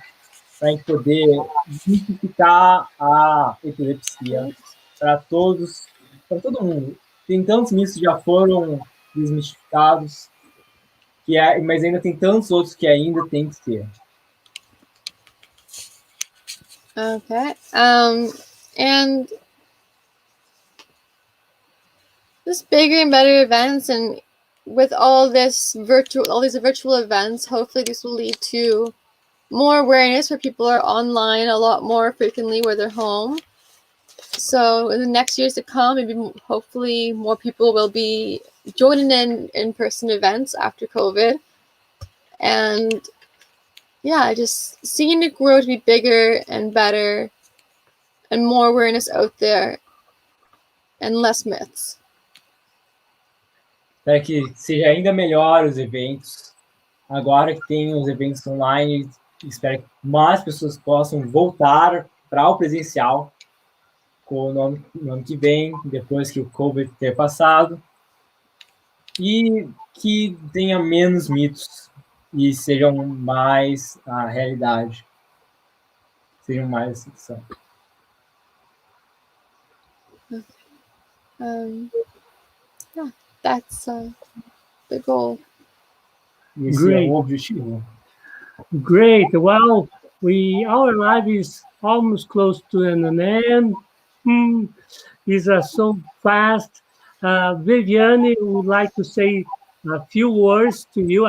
D: para a gente poder desmistificar a epilepsia para todo mundo. Tem tantos mitos que já foram desmistificados, mas ainda tem tantos outros que ainda tem que ser.
C: Okay. And just bigger and better events, and with all these virtual events, hopefully this will lead to more awareness where people are online a lot more frequently where they're home. So in the next years to come, maybe hopefully more people will be joining in-person events after COVID. And yeah, just seeing it grow to be bigger and better and more awareness out there and less myths.
D: Espero que seja ainda melhor os eventos. Agora que tem os eventos online, espero que mais pessoas possam voltar para o presencial no ano que vem, depois que o COVID ter passado. E que tenha menos mitos e sejam mais a realidade. Sejam mais a exceção.
C: Yeah, that's the goal.
D: Esse é o objetivo.
A: Great. Well, our life is almost close to an end. It's so fast. Viviane would like to say a few words to you.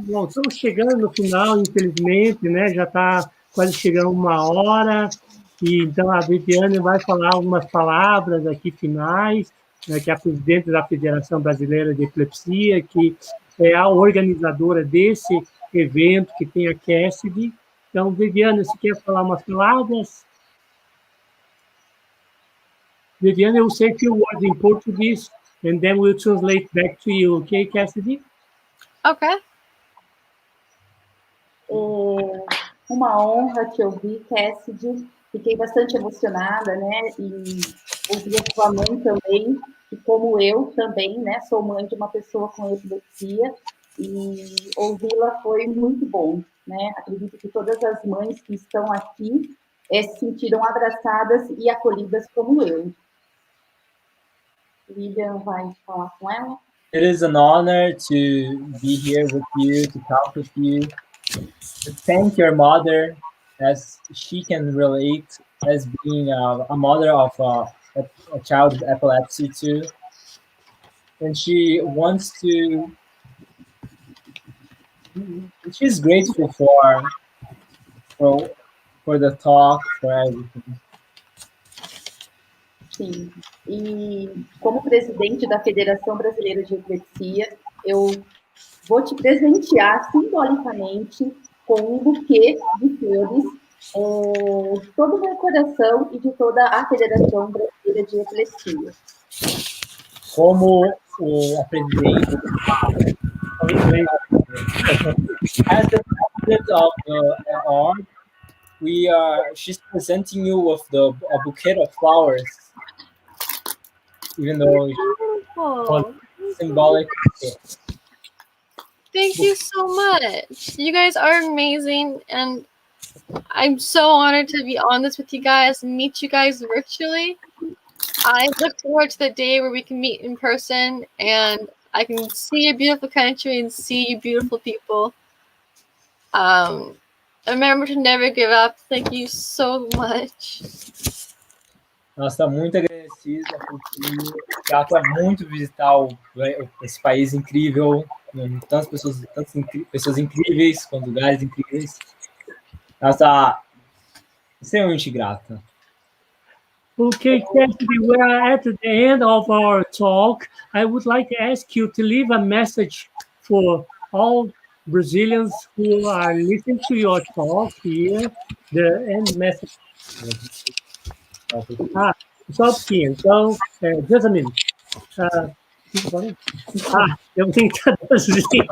A: Bom, estamos chegando no final, infelizmente, né? Já está quase chegando 1 hora. E então a Viviane vai falar algumas palavras aqui finais, né, que é a presidente da Federação Brasileira de Epilepsia, que é a organizadora desse evento que tem a Cassidy. Então, Viviane, você quer falar umas palavras? Viviane, will say a few words in Portuguese, and then we'll translate back to you, okay, Cassidy?
C: Okay.
B: Uma honra te ouvir, Cassidy. Fiquei bastante emocionada, né? E ouvir a sua mãe também, e como eu também, né? Sou mãe de uma pessoa com epilepsia, e ouvi-la foi muito bom, né? Acredito que todas as mães que estão aqui se sentiram abraçadas e acolhidas como eu. Lilian vai falar com ela.
D: It is an honor to be here with you, to talk with you, to thank your mother, as she can relate as being a mother of a child with epilepsy too. And she wants to, she's grateful for the talk, for everything.
B: Sim, e como presidente da Federação Brasileira de Epilepsia, eu vou te presentear simbolicamente com um buquê de flores de todo o meu coração e de toda a Federação Brasileira de Epilepsia.
D: Como o presidente, as the president of the org, she's presenting you with a bouquet of flowers, even though
C: Beautiful.
D: it's symbolic.
C: Thank you so much. You guys are amazing, and I'm so honored to be on this with you guys and meet you guys virtually. I look forward to the day where we can meet in person and I can see your beautiful country and see you beautiful people. Remember to never give up. Thank you so much.
D: Nós estamos muito agradecidos porque ela quer muito visitar esse país incrível, com tantas pessoas incríveis, com lugares incríveis. Ela está extremamente grata.
A: Okay, Cassidy, we are at the end of our talk. I would like to ask you to leave a message for all Brazilians who are listening to your talk here. The end message. Só um pouquinho. Então, just a minute. Eu tenho que traduzir.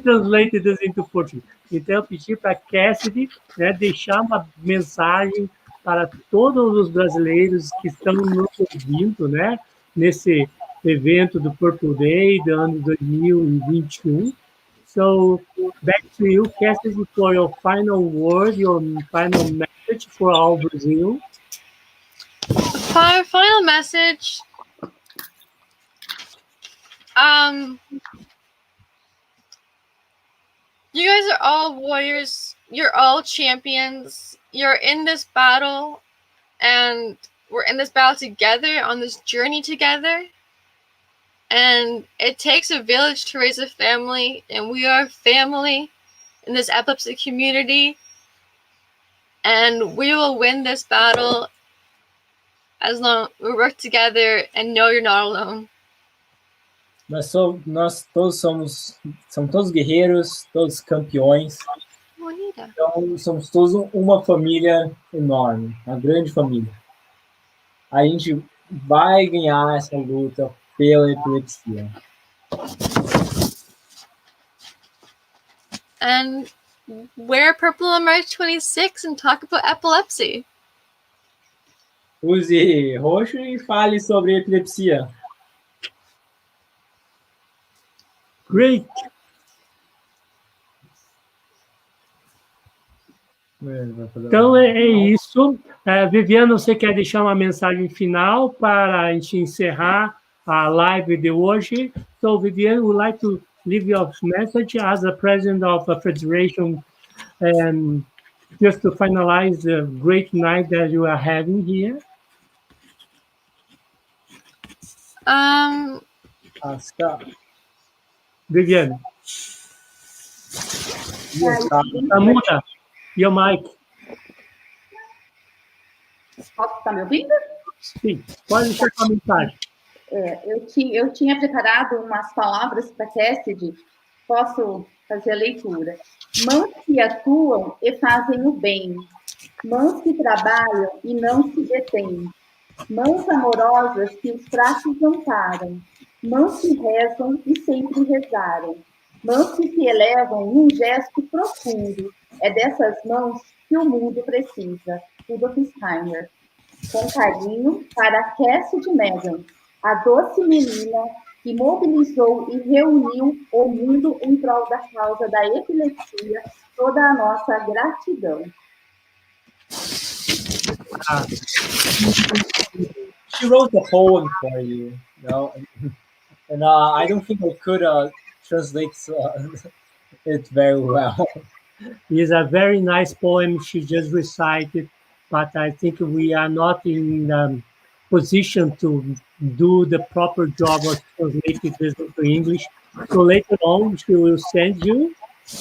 A: Translate this into Português. Então, eu pedi para a Cassidy, né, deixar uma mensagem para todos os brasileiros que estão nos ouvindo, né, nesse evento do Purple Day do ano 2021. So, back to you, Cassidy, for your final word, your final message for all Brazil.
C: Final message. You guys are all warriors. You're all champions. You're in this battle, and we're in this battle together, on this journey together. And it takes a village to raise a family, and we are family in this epilepsy community. And we will win this battle as long as we work together and know you're not alone.
D: Nós todos somos todos guerreiros, todos campeões.
C: Bonita.
D: Então, somos todos uma família enorme, uma grande família. A gente vai ganhar essa luta pela epilepsia.
C: And wear purple on March 26 and talk about epilepsy.
D: Use roxo e fale sobre epilepsia.
A: Great. Então, é isso. Viviane, você quer deixar uma mensagem final para a gente encerrar a live de hoje? So, Viviane, would like to leave your message as a president of a federation and just to finalize the great night that you are having here. Viviane. Muda. Your mic.
B: Está me ouvindo?
A: Sim, pode deixar sua mensagem.
B: Eu tinha preparado umas palavras para Cassidy. Posso fazer a leitura. Mãos que atuam e fazem o bem. Mãos que trabalham e não se detêm. Mãos amorosas que os fracos amparam. Mãos que rezam e sempre rezaram. Mãos que se elevam num gesto profundo. É dessas mãos que o mundo precisa. Rudolf Steiner. Com carinho, para Cassidy Megan, a doce menina que mobilizou e reuniu o mundo em prol da causa da epilepsia, toda a nossa gratidão.
D: She wrote a poem for you, and I don't think I could translate it very well.
A: It's a very nice poem she just recited, but I think we are not in position to do the proper job of translating this into English. So later on, she will send you,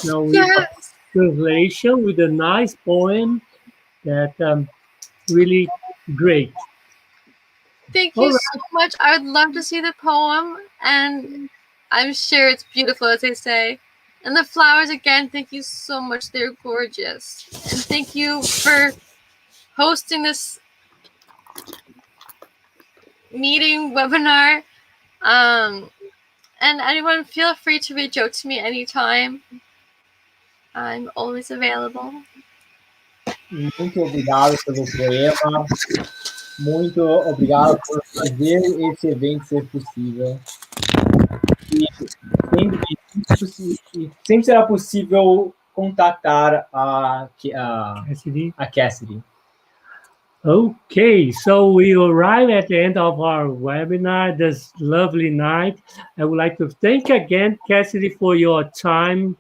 A: with a translation with a nice poem that really great.
C: Thank you so much. I would love to see the poem, and I'm sure it's beautiful, as they say. And the flowers, again, thank you so much. They're gorgeous. And thank you for hosting this meeting webinar. And anyone, feel free to reach out to me anytime. I'm always available.
D: Muito obrigado pelo poema. Muito obrigado por fazer esse evento ser possível. E sempre será possível contatar a Cassidy.
A: Okay, so we arrive at the end of our webinar this lovely night. I would like to thank again, Cassidy, for your time,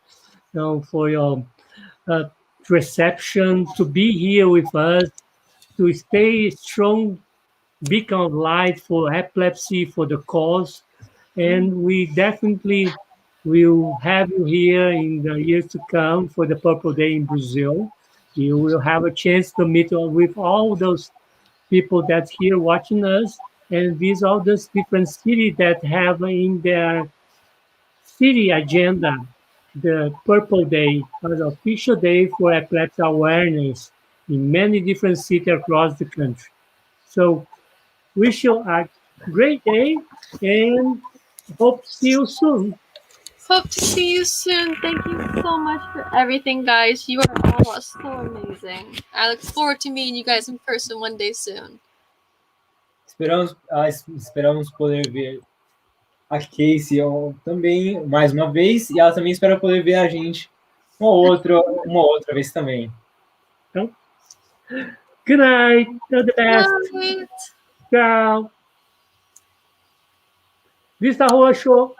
A: for your reception, to be here with us, to stay strong beacon of light for epilepsy, for the cause. And we definitely will have you here in the years to come for the Purple Day in Brazil. You will have a chance to meet with all those people that's here watching us and visit all those different cities that have in their city agenda the Purple Day, an official day for epilepsy awareness in many different cities across the country. So wish you a great day and hope to see you soon.
C: Hope to see you soon. Thank you so much for everything, guys. You are all so amazing. I look forward to meeting you guys in person one day soon.
D: Esperamos poder ver a Casey também mais uma vez, e ela também espera poder ver a gente uma outra vez também.
A: Então, good night. All the best.
C: Night.
A: Tchau. Vista Roxo.